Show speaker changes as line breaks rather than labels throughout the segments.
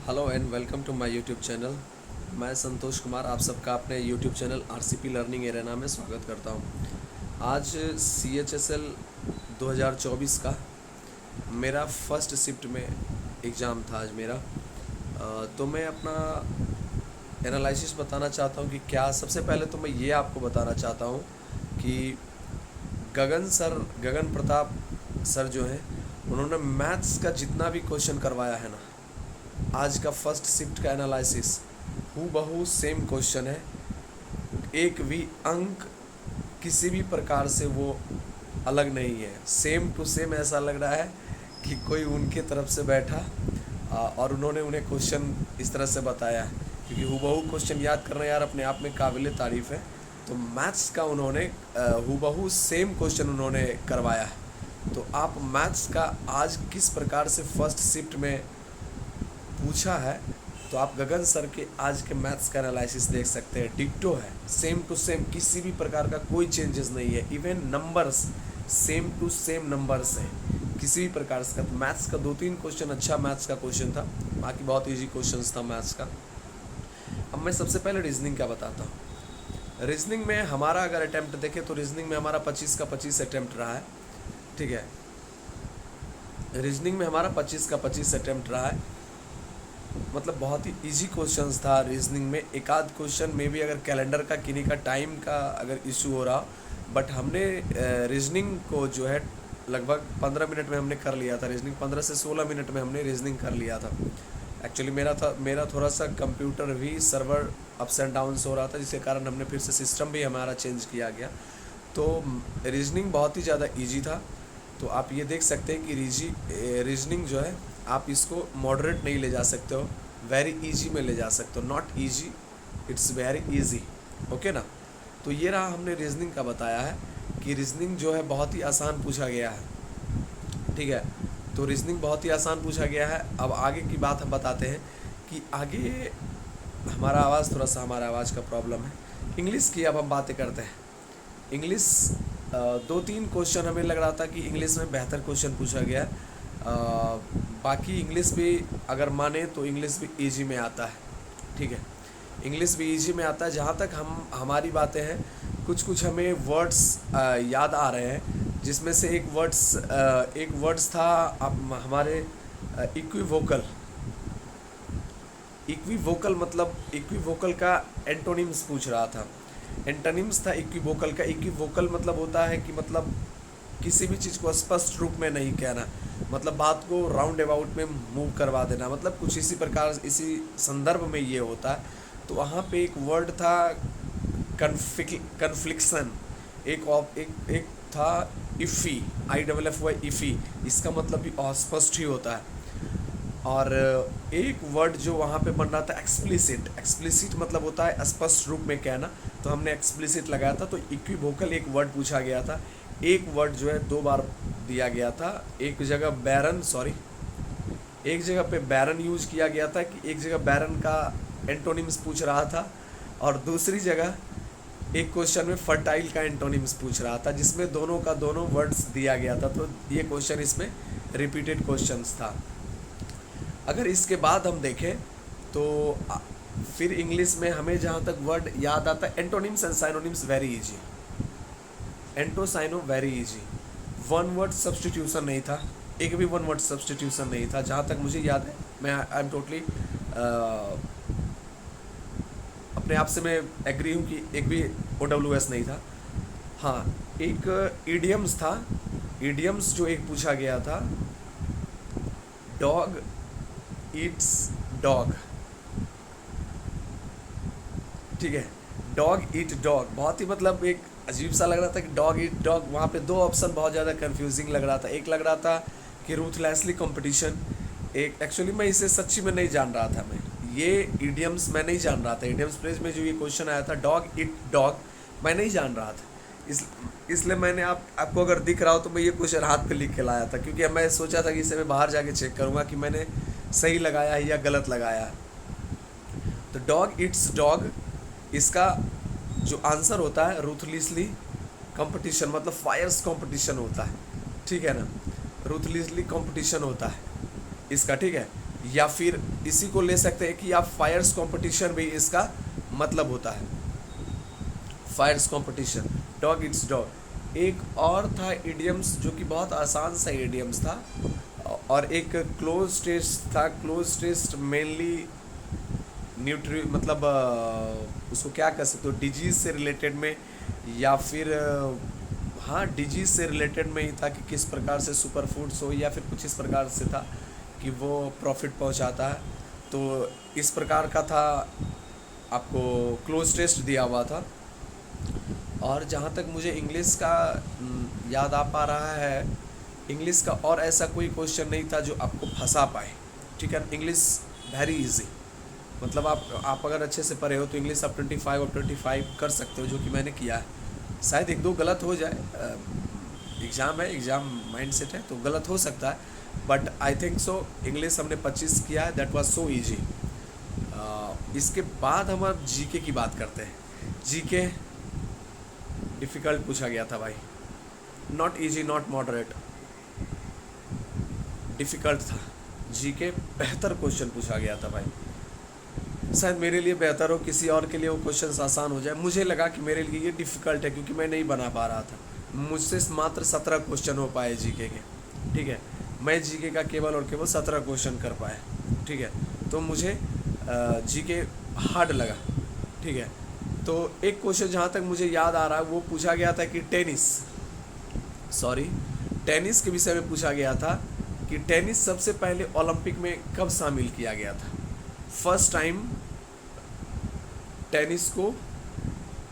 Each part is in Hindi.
Hello and welcome to my YouTube channel. मैं संतोष कुमार आप सबका अपने YouTube channel RCP learning arena में स्वागत करता हूं। आज CHSL 2024 का मेरा फर्स्ट शिफ्ट में एग्ज़ाम था आज मेरा। तो मैं अपना एनालिसिस बताना चाहता हूं कि क्या सबसे पहले तो मैं ये आपको बताना चाहता हूं कि गगन प्रताप सर जो हैं उन्होंने मैथ्स का जितना भी क्वेश्चन करवाया है ना, आज का फर्स्ट शिफ्ट का एनालिसिस हूबहू सेम क्वेश्चन है। एक भी अंक किसी भी प्रकार से वो अलग नहीं है, सेम टू सेम। ऐसा लग रहा है कि कोई उनके तरफ से बैठा और उन्होंने उन्हें क्वेश्चन इस तरह से बताया है, क्योंकि हूबहू क्वेश्चन याद करना यार अपने आप में काबिल तारीफ़ है। तो मैथ्स का उन्होंने हूबहू सेम क्वेश्चन उन्होंने करवाया है। तो आप मैथ्स का आज किस प्रकार से फर्स्ट शिफ्ट में पूछा है, तो आप गगन सर के आज के मैथ्स का एनालिसिस देख सकते हैं। डिक्टो है, सेम टू सेम, किसी भी प्रकार का कोई चेंजेस नहीं है। Even numbers same to same numbers हैं, किसी भी प्रकार से। तो मैथ्स का 2-3 क्वेश्चन अच्छा मैथ्स का क्वेश्चन था, बाकी बहुत इजी क्वेश्चंस था मैथ्स का। अब मैं सबसे पहले रीजनिंग का बताता हूँ। रीजनिंग में हमारा अगर अटैम्प्ट देखें तो रीजनिंग में हमारा 25 का 25 अटैम्प्ट रहा है, ठीक है। रीजनिंग में हमारा 25 का 25 अटैम्प्ट रहा है, मतलब बहुत ही इजी क्वेश्चंस था रीजनिंग में। एक आध क्वेश्चन में भी अगर कैलेंडर का किन्हीं का टाइम का अगर इशू हो रहा, बट हमने रीजनिंग को जो है लगभग 15 मिनट में हमने कर लिया था। रीजनिंग 15 से 16 मिनट में हमने रीजनिंग कर लिया था। एक्चुअली मेरा थोड़ा सा कंप्यूटर भी सर्वर अप्स एंड डाउन्स हो रहा था, जिसके कारण हमने फिर से सिस्टम भी हमारा चेंज किया गया। तो रीजनिंग बहुत ही ज़्यादा ईजी था। तो आप ये देख सकते हैं कि रीजनिंग जो है आप इसको मॉडरेट नहीं ले जा सकते हो, वेरी इजी में ले जा सकते हो। Not easy, it's very easy, okay ना। तो ये रहा, हमने रीजनिंग का बताया है कि रीजनिंग जो है बहुत ही आसान पूछा गया है, ठीक है। तो रीजनिंग बहुत ही आसान पूछा गया है। अब आगे की बात हम बताते हैं कि आगे हमारा आवाज़ का प्रॉब्लम है। इंग्लिश की अब हम बातें करते हैं। इंग्लिश 2-3 क्वेश्चन हमें लग रहा था कि इंग्लिश में बेहतर क्वेश्चन पूछा गया है। बाकी इंग्लिश भी अगर माने तो इंग्लिश भी इजी में आता है, ठीक है। इंग्लिश भी इजी में आता है। जहाँ तक हमारी बातें हैं, कुछ हमें वर्ड्स याद आ रहे हैं, जिसमें से एक वर्ड्स था हमारे इक्विवोकल। मतलब इक्विवोकल का एंटोनिम्स पूछ रहा था। एंटोनिम्स था इक्विवोकल का। इक्विवोकल मतलब होता है कि मतलब किसी भी चीज़ को स्पष्ट रूप में नहीं कहना, मतलब बात को राउंड अबाउट में मूव करवा देना, मतलब कुछ इसी प्रकार इसी संदर्भ में ये होता है। तो वहाँ पे एक वर्ड था कन्फ्लिक्शन। एक था इफ़ी, IFFY, इफ़ी। इसका मतलब भी अस्पष्ट ही होता है। और एक वर्ड जो वहाँ पे बन रहा था एक्सप्लिसिट मतलब होता है स्पष्ट रूप में कहना, तो हमने एक्सप्लिसिट लगाया था। तो इक्विवोकल एक वर्ड पूछा गया था। एक वर्ड जो है 2 बार दिया गया था। एक जगह पे बैरन यूज किया गया था, कि एक जगह बैरन का एंटोनिम्स पूछ रहा था, और दूसरी जगह एक क्वेश्चन में फर्टाइल का एंटोनिम्स पूछ रहा था, जिसमें दोनों का दोनों वर्ड्स दिया गया था। तो ये क्वेश्चन इसमें रिपीटेड क्वेश्चंस था। अगर इसके बाद हम देखें तो फिर इंग्लिश में हमें जहाँ तक वर्ड याद आता है, antonyms and synonyms very easy. एंटोसाइनो very easy. One word substitution नहीं था, एक भी वन वर्ड सब्सटीट्यूशन नहीं था जहाँ तक मुझे याद है। मैं आई एम टोटली अपने आप से मैं एग्री हूँ कि एक भी OWS नहीं था। हाँ, एक ईडियम्स था। ईडियम्स जो एक पूछा गया था, डॉग ईट्स डॉग, ठीक है। डॉग ईट डॉग बहुत ही मतलब एक अजीब सा लग रहा था कि डॉग ईट डॉग। वहाँ पे 2 ऑप्शन बहुत ज़्यादा कंफ्यूजिंग लग रहा था। एक लग रहा था कि रूथलेसली कंपटीशन, एक एक्चुअली मैं इसे सच्ची में नहीं जान रहा था। मैं ये इडियम्स मैं नहीं जान रहा था। इडियम्स फ्रेज में जो ये क्वेश्चन आया था डॉग ईट डॉग, मैं नहीं जान रहा था। इसलिए मैंने आपको अगर दिख रहा हो तो मैं ये क्वेश्चन हाथ पे लिख के लाया था, क्योंकि मैं सोचा था कि इसे मैं बाहर जाके चेक करूँगा कि मैंने सही लगाया है या गलत लगाया है। तो डॉग ईट्स डॉग, इसका जो आंसर होता है रूथलेसली कंपटीशन, मतलब फायर्स कंपटीशन होता है, ठीक है ना। रूथलेसली कंपटीशन होता है इसका, ठीक है। या फिर इसी को ले सकते हैं कि आप फायर्स कंपटीशन भी इसका मतलब होता है, fierce competition, dog eats dog. एक और था इडियम्स जो कि बहुत आसान सा इडियम्स था, और एक क्लोज टेस्ट था। क्लोज टेस्ट मेनली न्यूट्री मतलब उसको क्या कह सकते हो, डिजीज़ से रिलेटेड में, या फिर हाँ डिजीज़ से रिलेटेड में ही था कि किस प्रकार से सुपर फूड्स हो, या फिर कुछ इस प्रकार से था कि वो प्रॉफिट पहुंचाता है। तो इस प्रकार का था, आपको क्लोज टेस्ट दिया हुआ था। और जहाँ तक मुझे इंग्लिश का याद आ पा रहा है, इंग्लिश का और ऐसा कोई क्वेश्चन नहीं था जो आपको फंसा पाए, ठीक है। इंग्लिश वेरी इजी, मतलब आप अगर अच्छे से पढ़े हो तो इंग्लिश आप 25 और 25 कर सकते हो, जो कि मैंने किया है। शायद एक दो गलत हो जाए, एग्ज़ाम है, एग्ज़ाम माइंड सेट है तो गलत हो सकता है, but I think so English हमने 25 किया है, दैट वाज सो इजी। इसके बाद हम अब जीके की बात करते हैं। जीके डिफ़िकल्ट पूछा गया था भाई, not easy not moderate, difficult था। जीके बेहतर क्वेश्चन पूछा गया था भाई। शायद मेरे लिए बेहतर हो, किसी और के लिए वो क्वेश्चन आसान हो जाए। मुझे लगा कि मेरे लिए ये डिफ़िकल्ट है क्योंकि मैं नहीं बना पा रहा था। मुझसे मात्र 17 क्वेश्चन हो पाए जीके के, ठीक है। मैं जीके का केवल और केवल 17 क्वेश्चन कर पाया, ठीक है। तो मुझे जीके हार्ड लगा, ठीक है। तो एक क्वेश्चन जहाँ तक मुझे याद आ रहा है वो पूछा गया था कि टेनिस के विषय में पूछा गया था कि टेनिस सबसे पहले ओलंपिक में कब शामिल किया गया था। फर्स्ट टाइम टेनिस को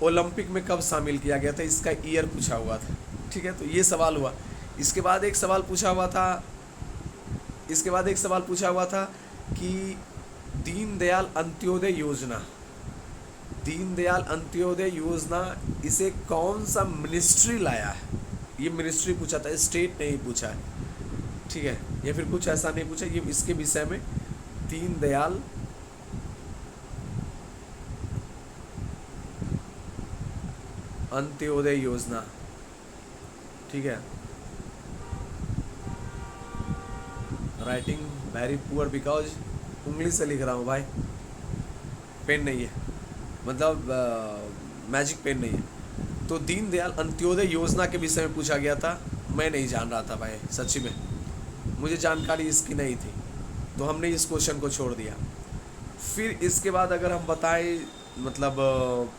ओलंपिक में कब शामिल किया गया था, इसका ईयर पूछा हुआ था, ठीक है। तो ये सवाल हुआ। इसके बाद एक सवाल पूछा हुआ था कि दीनदयाल अंत्योदय योजना इसे कौन सा मिनिस्ट्री लाया है। ये मिनिस्ट्री पूछा था, स्टेट नहीं पूछा है, ठीक है, या फिर कुछ ऐसा नहीं पूछा। ये इसके विषय में दीनदयाल अंत्योदय योजना, ठीक है। Writing very poor because English से लिख रहा हूँ भाई, पेन नहीं है, मतलब मैजिक पेन नहीं है। तो दीनदयाल अंत्योदय योजना के विषय में पूछा गया था। मैं नहीं जान रहा था भाई, सच्ची में मुझे जानकारी इसकी नहीं थी, तो हमने इस क्वेश्चन को छोड़ दिया। फिर इसके बाद अगर हम बताएं, मतलब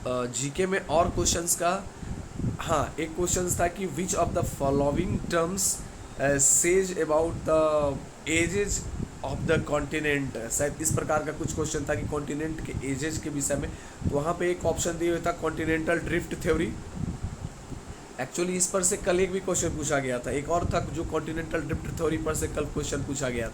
जीके में और क्वेश्चंस का, हाँ एक क्वेश्चंस था कि विच of the following terms says about the edges of the continent. शायद इस प्रकार का कुछ क्वेश्चन था कि कॉन्टिनेंट के एजेज के विषय में। तो वहाँ पे एक ऑप्शन दिया हुआ था कॉन्टिनेंटल ड्रिफ्ट थ्योरी। एक्चुअली इस पर से कल एक भी क्वेश्चन पूछा गया था, एक और था जो कॉन्टिनेंटल ड्रिफ्ट थ्योरी पर से कल क्वेश्चन पूछा गया था,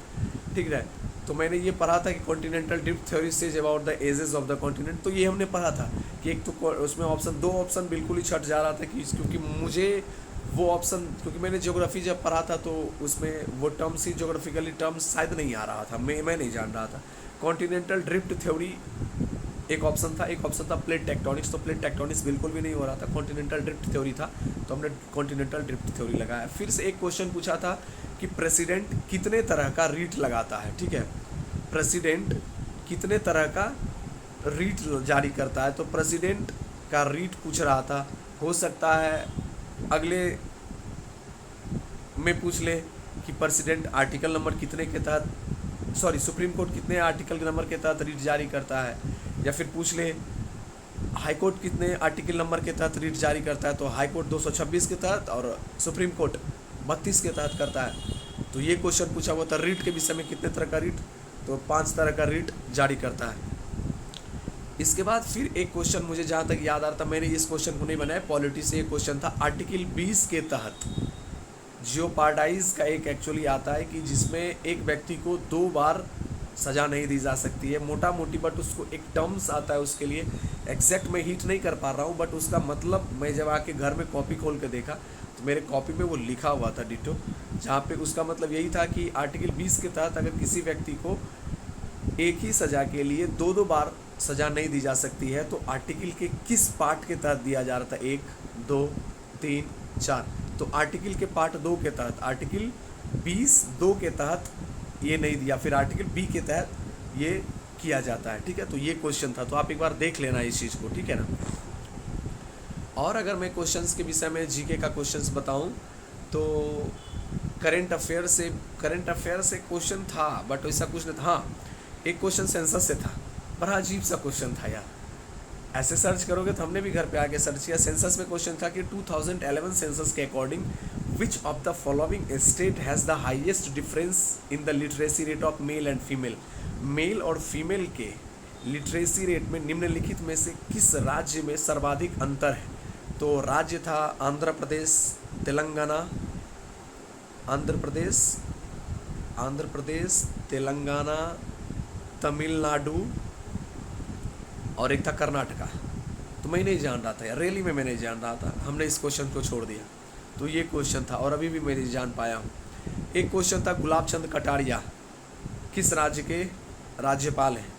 ठीक है। तो मैंने ये पढ़ा था कि continental drift theory says about the ages of the continent. तो ये हमने पढ़ा था कि एक तो उसमें दो ऑप्शन बिल्कुल ही छट जा रहा था कि क्योंकि मुझे वो ऑप्शन, क्योंकि मैंने ज्योग्राफी जब पढ़ा था तो उसमें वो टर्म्स ही ज्योग्राफिकली टर्म्स शायद नहीं आ रहा था, मैं नहीं जान रहा था। कॉन्टिनेंटल ड्रिफ्ट थ्योरी एक ऑप्शन था प्लेट टेक्टोनिक्स, तो प्लेट टेक्टोनिक्स बिल्कुल भी नहीं हो रहा था, कॉन्टिनेंटल ड्रिफ्ट थ्योरी था, तो हमने कॉन्टिनेंटल ड्रिफ्ट थ्योरी लगाया। फिर से एक क्वेश्चन पूछा था कि प्रेसिडेंट कितने तरह का रीट लगाता है, ठीक है। प्रेसिडेंट कितने तरह का रीट जारी करता है, तो प्रेसिडेंट का रीट पूछ रहा था। हो सकता है अगले में पूछ ले कि प्रेसिडेंट आर्टिकल नंबर कितने के तहत, सुप्रीम कोर्ट कितने आर्टिकल नंबर के तहत रीट जारी करता है, या फिर पूछ ले हाई कोर्ट कितने आर्टिकल नंबर के तहत रीट जारी करता है। तो हाई कोर्ट 226 के तहत और सुप्रीम कोर्ट 32 के तहत करता है। तो ये क्वेश्चन पूछा हुआ था रीट के विषय में, कितने तरह का रीट, तो 5 तरह का रीट जारी करता है। इसके बाद फिर एक क्वेश्चन मुझे जहाँ तक याद आ रहा था, मैंने इस क्वेश्चन को नहीं बनाया, पॉलिटी से एक क्वेश्चन था आर्टिकल 20 के तहत जियोपार्डाइज का एक एक्चुअली आता है कि जिसमें एक व्यक्ति को 2 बार सज़ा नहीं दी जा सकती है, मोटा मोटी, बट उसको एक टर्म्स आता है उसके लिए। एग्जैक्ट मैं हिट नहीं कर पा रहा हूँ, बट उसका मतलब मैं जब आके घर में कॉपी खोल के देखा तो मेरे कॉपी में वो लिखा हुआ था डिटो, जहाँ पे उसका मतलब यही था कि आर्टिकल 20 के तहत अगर किसी व्यक्ति को एक ही सज़ा के लिए 2 बार सज़ा नहीं दी जा सकती है, तो आर्टिकल के किस पार्ट के तहत दिया जा रहा था, 1 2 3 4, तो आर्टिकल के पार्ट 2 के तहत, आर्टिकल 20(2) के तहत ये नहीं दिया, फिर आर्टिकल बी के तहत ये किया जाता है। ठीक है, तो ये क्वेश्चन था, तो आप एक बार देख लेना इस चीज़ को, ठीक है ना। और अगर मैं क्वेश्चंस के विषय में जीके का क्वेश्चंस बताऊं तो करंट अफेयर से क्वेश्चन था, बट वैसा कुछ नहीं था। हाँ, एक क्वेश्चन सेंसस से था, बड़ा अजीब सा क्वेश्चन था यार। ऐसे सर्च करोगे तो हमने भी घर पे आके सर्च किया। सेंसस में क्वेश्चन था कि 2011 सेंसस के according which of the following state has the highest difference in the literacy rate of male and female. Male और फीमेल के लिटरेसी रेट में निम्नलिखित में से किस राज्य में सर्वाधिक अंतर है। तो राज्य था आंध्र प्रदेश, तेलंगाना, आंध्र प्रदेश, तेलंगाना, तमिलनाडु और एक था कर्नाटका। तो मैं नहीं जान रहा था यार, रैली में मैं नहीं जान रहा था, हमने इस क्वेश्चन को छोड़ दिया। तो ये क्वेश्चन था और अभी भी मैं नहीं जान पाया हूँ। एक क्वेश्चन था गुलाब चंद कटारिया किस राज्य के राज्यपाल हैं।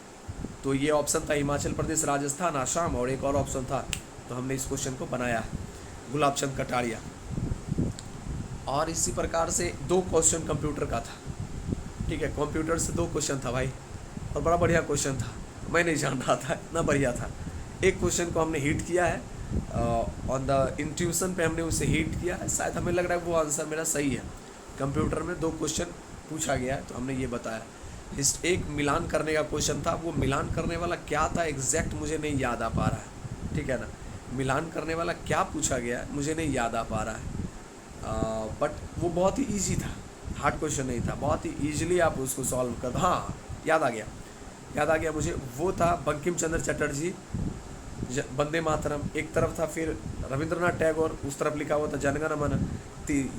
तो ये ऑप्शन था हिमाचल प्रदेश, राजस्थान, आसाम, और एक और ऑप्शन था, तो हमने इस क्वेश्चन को बनाया गुलाब चंद कटारिया। और इसी प्रकार से 2 क्वेश्चन कंप्यूटर का था। ठीक है, कंप्यूटर से 2 क्वेश्चन था भाई, और बड़ा बढ़िया क्वेश्चन था, मैं नहीं जान रहा था, इतना बढ़िया था। एक क्वेश्चन को हमने हिट किया है ऑन द इंट्यूशन पे, हमने उसे हिट किया है, शायद हमें लग रहा है वो आंसर मेरा सही है। कंप्यूटर में 2 क्वेश्चन पूछा गया है, तो हमने ये बताया। एक मिलान करने का क्वेश्चन था, वो मिलान करने वाला क्या था एग्जैक्ट मुझे नहीं याद आ पा रहा है। ठीक है ना, मिलान करने वाला क्या पूछा गया है मुझे नहीं याद आ पा रहा है, बट वो बहुत ही ईजी था, हार्ड क्वेश्चन नहीं था, बहुत ही ईजिली आप उसको सॉल्व कर। हाँ, याद आ गया मुझे, वो था बंकिम चंद्र चटर्जी वंदे मातरम एक तरफ था, फिर रविंद्रनाथ टैगोर उस तरफ लिखा हुआ था जनगण मन।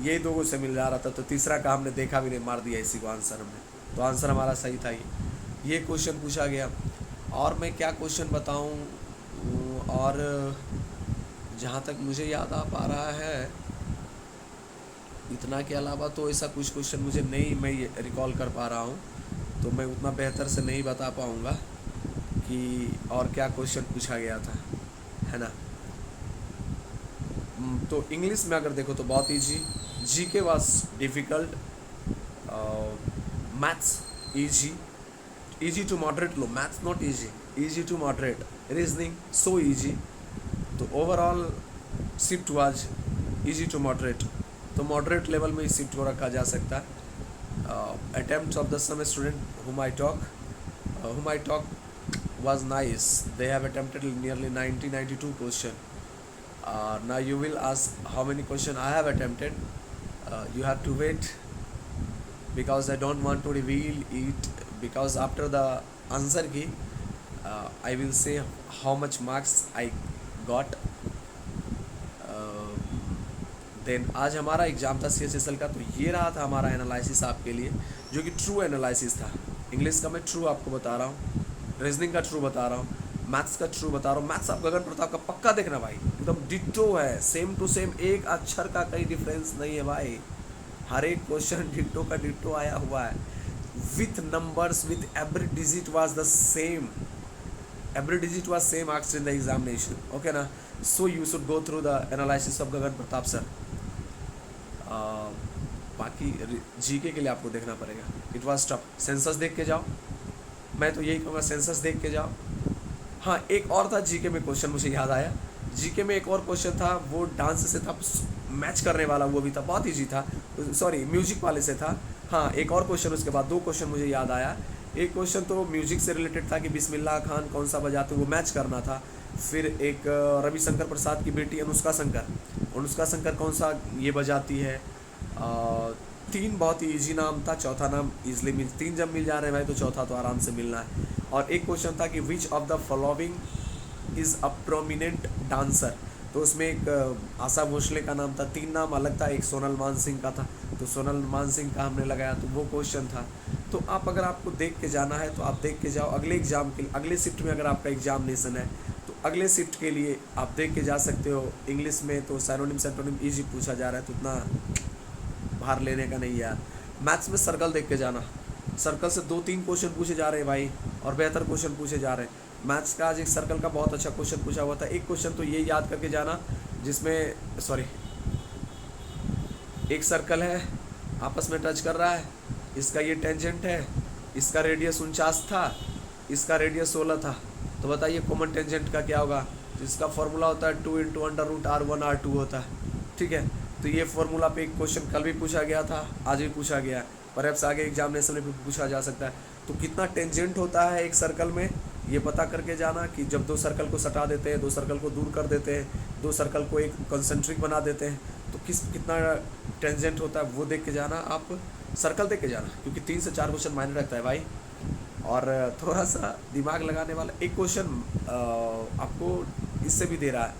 ये 2 से मिल जा रहा था, तो तीसरा का हमने देखा भी नहीं, मार दिया इसी को आंसर हमने। तो आंसर हमारा सही था ये क्वेश्चन पूछा गया। और मैं क्या क्वेश्चन बताऊं, और जहाँ तक मुझे याद आ पा रहा है इतना के अलावा तो ऐसा कुछ क्वेश्चन मुझे नहीं मैं रिकॉल कर पा रहा हूँ, तो मैं उतना बेहतर से नहीं बता पाऊँगा कि और क्या क्वेश्चन पूछा गया था, है ना। तो इंग्लिश में अगर देखो तो बहुत easy, GK was difficult, maths easy to moderate, लो maths not easy to moderate, reasoning so easy. तो overall shift was easy to moderate, तो मॉडरेट लेवल में ही शिफ्ट को रखा जा सकता है। Attempts of the some student whom I talk was nice. They have attempted nearly 92 question. Now you will ask how many question I have attempted. You have to wait because I don't want to reveal it, because after the answer key I will say how much marks I got. Then आज हमारा एग्ज़ाम था CHSL का, तो ये रहा था हमारा एनालिसिस आपके लिए, जो कि ट्रू एनालिसिस था। इंग्लिश का मैं ट्रू आपको बता रहा हूँ, रीजनिंग का ट्रू बता रहा हूँ, मैथ्स का ट्रू बता रहा हूँ। मैथ्स आप गगन प्रताप का पक्का देखना भाई, एकदम डिट्टो है, सेम टू सेम, एक अक्षर का कहीं डिफरेंस नहीं है भाई, हर एक क्वेश्चन डिट्टो का डिट्टो आया हुआ है, with numbers, with every digit was the same, every digit was same asked in the examination, okay na. So you should go through the analysis of Gagan Pratap sir. बाकी जीके के लिए आपको देखना पड़ेगा, इट वाज टफ। सेंसस देख के जाओ, मैं तो यही कहूँगा सेंसस देख के जाओ। हाँ, एक और था जीके में क्वेश्चन मुझे याद आया, जीके में एक और क्वेश्चन था, वो डांस से था, मैच करने वाला, वो भी था, बहुत ईजी था, सॉरी म्यूजिक वाले से था। हाँ, एक और क्वेश्चन, उसके बाद 2 क्वेश्चन मुझे याद आया। एक क्वेश्चन तो म्यूजिक से रिलेटेड था कि बिस्मिल्लाह खान कौन सा बजाते, वो मैच करना था। फिर एक रविशंकर प्रसाद की बेटी अनुष्का शंकर कौन सा ये बजाती है। 3 बहुत ही ईजी नाम था, चौथा नाम ईजिली 3 जब मिल जा रहे हैं भाई, तो चौथा तो आराम से मिलना है। और एक क्वेश्चन था कि विच of the following is a prominent dancer, तो उसमें एक आशा भोसले का नाम था, 3 नाम अलग था, एक सोनल मान सिंह का था, तो सोनल मान सिंह का हमने लगाया, तो वो क्वेश्चन था। तो आप अगर आपको देख के जाना है तो आप देख के जाओ, अगले एग्ज़ाम के लिए, अगले शिफ्ट में अगर आपका एग्जामिनेशन है तो अगले शिफ्ट के लिए आप देख के जा सकते हो। इंग्लिश में तो साइनोनिम सेंटोनिम ईजी पूछा जा रहा है, तो उतना भार लेने का नहीं यार। मैथ्स में सर्कल देख के जाना, सर्कल से 2-3 क्वेश्चन पूछे जा रहे हैं भाई, और बेहतर क्वेश्चन पूछे जा रहे हैं। मैथ्स का आज एक सर्कल का बहुत अच्छा क्वेश्चन पूछा हुआ था। एक क्वेश्चन तो ये याद करके जाना, जिसमें एक सर्कल है, आपस में टच कर रहा है, इसका ये टेंजेंट है, इसका रेडियस 49 था, इसका रेडियस 16 था, तो बताइए कॉमन टेंजेंट का क्या होगा। जिसका फॉर्मूला होता है 2 into under root R1 R2 होता है। ठीक है, तो ये फॉर्मूला पे एक क्वेश्चन कल भी पूछा गया था, आज भी पूछा गया है, परहैप्स आगे एग्जामिनेशन में भी पूछा जा सकता है। तो कितना टेंजेंट होता है एक सर्कल में, ये पता करके जाना कि जब दो सर्कल को सटा देते हैं, दो सर्कल को दूर कर देते हैं, दो सर्कल को एक कंसेंट्रिक बना देते हैं, तो कितना टेंजेंट होता है वो देख के जाना। आप सर्कल देख के जाना, क्योंकि 3 से 4 क्वेश्चन मायने रखता है भाई। और थोड़ा सा दिमाग लगाने वाला एक क्वेश्चन आपको इससे भी दे रहा है।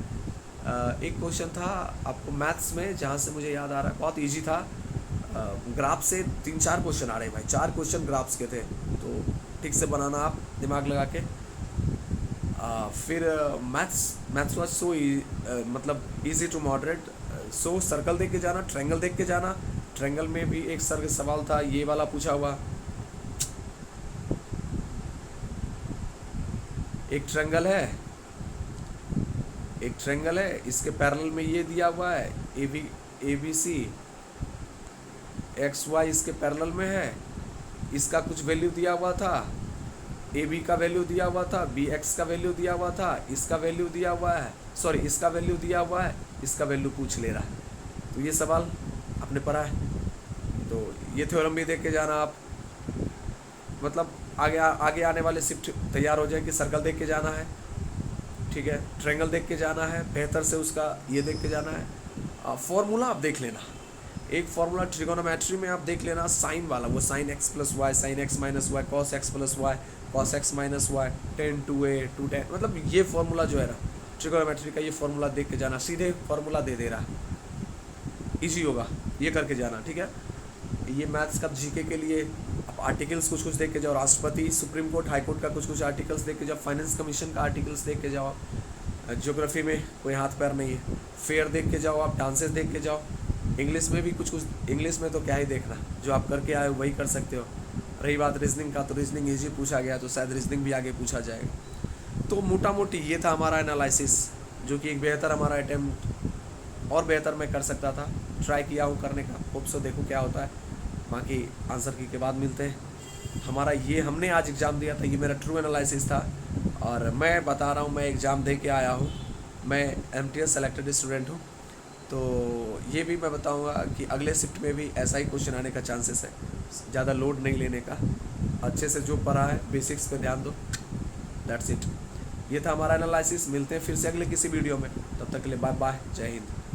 एक क्वेश्चन था आपको मैथ्स में, जहाँ से मुझे याद आ रहा है, बहुत इजी था। ग्राफ से 3-4 क्वेश्चन आ रहे हैं भाई, 4 क्वेश्चन ग्राफ्स के थे, तो ठीक से बनाना आप दिमाग लगा के। फिर मैथ्स वाज सो मतलब easy to moderate. So circle देख के जाना, ट्रायंगल देख के जाना। ट्रायंगल में भी एक सवाल था ये वाला पूछा हुआ। एक ट्रायंगल है, इसके पैरेलल में ये दिया हुआ है ABC, XY इसके पैरेलल में है, इसका कुछ वैल्यू दिया हुआ था, AB का वैल्यू दिया हुआ था, BX का वैल्यू दिया हुआ था, इसका वैल्यू दिया हुआ है, सॉरी इसका वैल्यू दिया हुआ है, इसका वैल्यू पूछ ले रहा है। तो ये सवाल आपने पढ़ा है, तो ये थ्योरम भी देख के जाना आप। मतलब आगे आने वाले शिफ्ट तैयार हो जाए कि सर्कल देख के जाना है, ठीक है, ट्रायंगल देख के जाना है, बेहतर से उसका ये देख के जाना है। फॉर्मूला आप देख लेना, एक फार्मूला ट्रिगोनोमेट्री में आप देख लेना, साइन वाला, वो sine x plus y, sine x minus y, cos x plus y, cos x minus y, 10 2a 2 10, मतलब ये फार्मूला जो है ना ट्रिगोनोमेट्री का, ये फार्मूला देख के जाना, सीधे फार्मूला दे दे रहा है, इजी होगा, ये करके जाना। ठीक है, ये मैथ्स का जीके के लिए आप आर्टिकल्स कुछ देख के जाओ, राष्ट्रपति, सुप्रीम कोर्ट, हाई कोर्ट का कुछ आर्टिकल्स देख के जाओ, फाइनेंस कमीशन का आर्टिकल्स देख के जाओ। ज्योग्राफी में कोई हाथ पैर नहीं है, फेयर देख के जाओ आप, डांसेस देख के जाओ। इंग्लिश में भी कुछ इंग्लिश में तो क्या ही देखना, जो आप करके आए हो वही कर सकते हो। रही बात रीजनिंग का, तो रीजनिंग इजी पूछा गया, तो शायद रीजनिंग भी आगे पूछा जाएगा। तो मोटा मोटी ये था हमारा एनालिसिस, जो कि एक बेहतर हमारा अटैम्प्ट, और बेहतर मैं कर सकता था, ट्राई किया हूँ करने का। होप सो देखो क्या होता है, बाकी आंसर की के बाद मिलते हैं। हमारा ये हमने आज एग्ज़ाम दिया था, ये मेरा ट्रू एनालिसिस था, और मैं बता रहा हूँ मैं एग्ज़ाम दे के आया हूँ, मैं MTS सेलेक्टेड स्टूडेंट हूँ। तो ये भी मैं बताऊंगा कि अगले शिफ्ट में भी ऐसा ही क्वेश्चन आने का चांसेस है, ज़्यादा लोड नहीं लेने का, अच्छे से जो पढ़ा है बेसिक्स पे ध्यान दो, दैट्स इट। ये था हमारा एनालिसिस। मिलते हैं फिर से अगले किसी वीडियो में, तब तक के लिए बाय बाय, जय हिंद।